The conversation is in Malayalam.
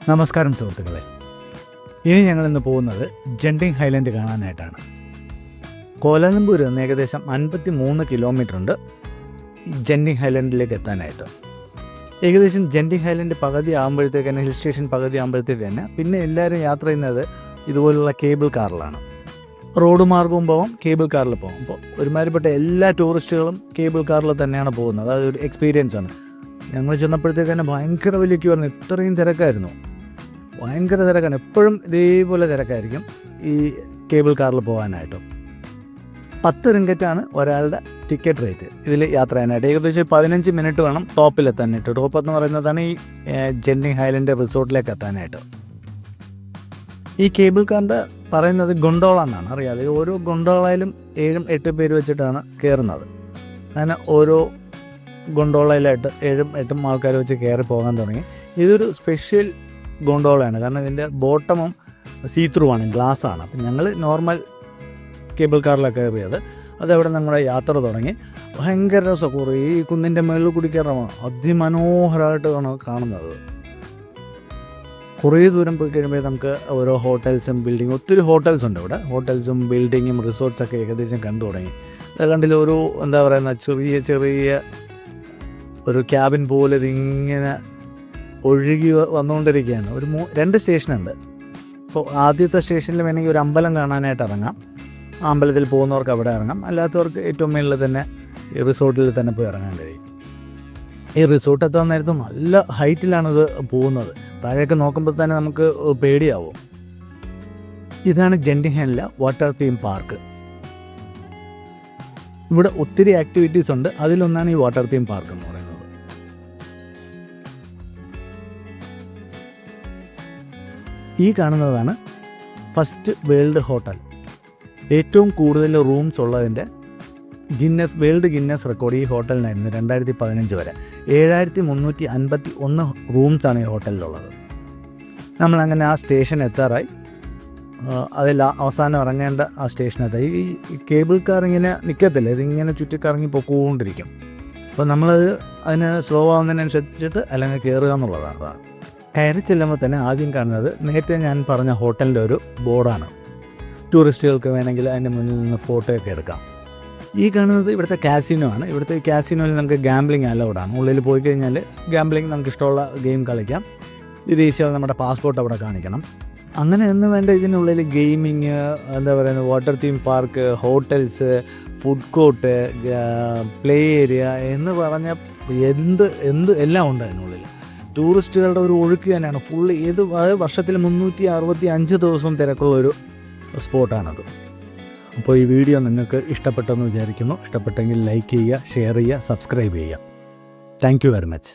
നമസ്കാരം സുഹൃത്തുക്കളെ. ഇനി ഞങ്ങളിന്ന് പോകുന്നത് ജെൻഡിങ് ഹൈലൻഡ് കാണാനായിട്ടാണ്. കോലാലംപൂരിൽ നിന്ന് ഏകദേശം 53 കിലോമീറ്റർ ഉണ്ട് ജെൻഡിങ് ഹൈലൻഡിലേക്ക് എത്താനായിട്ട്. ഏകദേശം ജെൻഡിങ് ഹൈലൻഡ് പകുതി ആകുമ്പോഴത്തേക്ക് തന്നെ, ഹിൽ സ്റ്റേഷൻ പകുതി ആകുമ്പോഴത്തേക്ക് തന്നെ പിന്നെ എല്ലാവരും യാത്ര ചെയ്യുന്നത് ഇതുപോലുള്ള കേബിൾ കാറിലാണ്. റോഡ് മാർഗവും പോകാം, കേബിൾ കാറിൽ പോകാം. അപ്പോൾ ഒരുമാതിരിപ്പെട്ട എല്ലാ ടൂറിസ്റ്റുകളും കേബിൾ കാറിൽ തന്നെയാണ് പോകുന്നത്. അതൊരു എക്സ്പീരിയൻസ് ആണ്. ഞങ്ങൾ ചെന്നപ്പോഴത്തേക്ക് തന്നെ ഭയങ്കര വലിയ ക്യൂ ആയിരുന്നു. ഇത്രയും തിരക്കായിരുന്നു, ഭയങ്കര തിരക്കാണ്. എപ്പോഴും ഇതേപോലെ തിരക്കായിരിക്കും ഈ കേബിൾ കാറിൽ പോകാനായിട്ടും. 10 റിങ്കറ്റാണ് ഒരാളുടെ ടിക്കറ്റ് റേറ്റ് ഇതിൽ യാത്ര ചെയ്യാനായിട്ട്. ഏകദേശം 15 മിനിറ്റ് വേണം ടോപ്പിലെത്താനായിട്ട്. ടോപ്പ് എന്ന് പറയുന്നതാണ് ഈ ജെൻഡിങ് ഹൈലൻഡ് റിസോർട്ടിലേക്ക് എത്താനായിട്ട്. ഈ കേബിൾ കാറിൻ്റെ പറയുന്നത് ഗൊണ്ടോള എന്നാണ്. അറിയാതെ ഓരോ ഗൊണ്ടോളയിലും 7-8 പേര് വെച്ചിട്ടാണ് കയറുന്നത്. അങ്ങനെ ഓരോ ഗൊണ്ടോളയിലായിട്ട് 7-8 ആൾക്കാർ വെച്ച് കയറി പോകാൻ തുടങ്ങി. ഇതൊരു സ്പെഷ്യൽ ഗോണ്ടോളയാണ്, കാരണം ഇതിൻ്റെ ബോട്ടമും സീത്രൂ ആണ്, ഗ്ലാസ് ആണ്. അപ്പം ഞങ്ങൾ നോർമൽ കേബിൾ കാറിലാണ് കയറിയത്. അതവിടെ നമ്മുടെ യാത്ര തുടങ്ങി. ഭയങ്കര രസം. കുറേ ഈ കുന്നിൻ്റെ മുകളിൽ കൂടി കയറാമാണ്. അതിമനോഹരമായിട്ടാണ് കാണുന്നത്. കുറേ ദൂരം പോയി കഴിയുമ്പോൾ നമുക്ക് ഓരോ ഹോട്ടൽസും ബിൽഡിങ്ങും, ഒത്തിരി ഹോട്ടൽസ് ഉണ്ട് ഇവിടെ. ഹോട്ടൽസും ബിൽഡിങ്ങും റിസോർട്ട്സൊക്കെ ഏകദേശം കണ്ടു തുടങ്ങി. കണ്ടില്ല, ഒരു എന്താ പറയുന്ന ചെറിയ ഒരു ക്യാബിൻ പോലെ ഇതിങ്ങനെ ഒഴുകി വന്നുകൊണ്ടിരിക്കുകയാണ്. 2 സ്റ്റേഷനുണ്ട്. അപ്പോൾ ആദ്യത്തെ സ്റ്റേഷനിൽ വേണമെങ്കിൽ ഒരു അമ്പലം കാണാനായിട്ട് ഇറങ്ങാം. ആ അമ്പലത്തിൽ പോകുന്നവർക്ക് അവിടെ ഇറങ്ങാം. അല്ലാത്തവർക്ക് ഏറ്റവും മുകളിൽ തന്നെ ഈ റിസോർട്ടിൽ തന്നെ പോയി ഇറങ്ങാൻ കഴിയും. ഈ റിസോർട്ട് എത്താൻ നേരത്ത് നല്ല ഹൈറ്റിലാണിത് പോകുന്നത്. താഴേക്ക് നോക്കുമ്പോൾ തന്നെ നമുക്ക് പേടിയാവും. ഇതാണ് Genting Highland water theme park. ഇവിടെ ഒത്തിരി ആക്ടിവിറ്റീസ് ഉണ്ട്. അതിലൊന്നാണ് ഈ വാട്ടർ തീം പാർക്ക് എന്ന് പറയുന്നത്. ഈ കാണുന്നതാണ് ഫസ്റ്റ് വേൾഡ് ഹോട്ടൽ. ഏറ്റവും കൂടുതൽ റൂംസ് ഉള്ളതിൻ്റെ വേൾഡ് ഗിന്നസ് റെക്കോർഡ് ഈ ഹോട്ടലിനായിരുന്നു 2015 വരെ. 7351 റൂംസാണ് ഈ ഹോട്ടലിലുള്ളത്. നമ്മളങ്ങനെ ആ സ്റ്റേഷൻ എത്താറായി. അതിൽ അവസാനം ഇറങ്ങേണ്ട ആ സ്റ്റേഷനെത്തായി. ഈ കേബിൾ കാർ ഇങ്ങനെ നിൽക്കത്തില്ല, ഇതിങ്ങനെ ചുറ്റിക്കറങ്ങി പൊക്കോണ്ടിരിക്കും. അപ്പോൾ നമ്മളത് അതിന് സ്ലോ ആവുന്നതിനനുസരിച്ചിട്ട് അല്ലെങ്കിൽ കയറുക എന്നുള്ളതാണ്. കയറി ചെല്ലുമ്പോൾ തന്നെ ആദ്യം കാണുന്നത് നേരത്തെ ഞാൻ പറഞ്ഞ ഹോട്ടലിൻ്റെ ഒരു ബോർഡാണ്. ടൂറിസ്റ്റുകൾക്ക് വേണമെങ്കിൽ അതിൻ്റെ മുന്നിൽ നിന്ന് ഫോട്ടോയൊക്കെ എടുക്കാം. ഈ കാണുന്നത് ഇവിടുത്തെ കാസിനോ ആണ്. ഇവിടുത്തെ കാസിനോയിൽ നമുക്ക് ഗാംബ്ലിംഗ് അലൗഡാണ്. ഉള്ളിൽ പോയി കഴിഞ്ഞാൽ ഗാംബ്ലിംഗ്, നമുക്ക് ഇഷ്ടമുള്ള ഗെയിം കളിക്കാം. വിദേശികൾ നമ്മുടെ പാസ്പോർട്ട് അവിടെ കാണിക്കണം. അങ്ങനെ എന്ന് വേണ്ട ഇതിനുള്ളിൽ ഗെയിമിങ്, എന്താ പറയുന്നത്, water theme park, hotels, food court, play area എന്ന് പറഞ്ഞ എന്ത് എല്ലാം ഉണ്ട് അതിനുള്ളിൽ. ടൂറിസ്റ്റുകളുടെ ഒരു ഒഴുക്ക് തന്നെയാണ് ഫുള്ള്. വർഷത്തിൽ 365 ദിവസവും തിരക്കുള്ളൊരു സ്പോട്ടാണത്. അപ്പോൾ ഈ വീഡിയോ നിങ്ങൾക്ക് ഇഷ്ടപ്പെട്ടെന്ന് വിചാരിക്കുന്നു. ഇഷ്ടപ്പെട്ടെങ്കിൽ ലൈക്ക് ചെയ്യുക, ഷെയർ ചെയ്യുക, സബ്സ്ക്രൈബ് ചെയ്യുക. Thank you very much.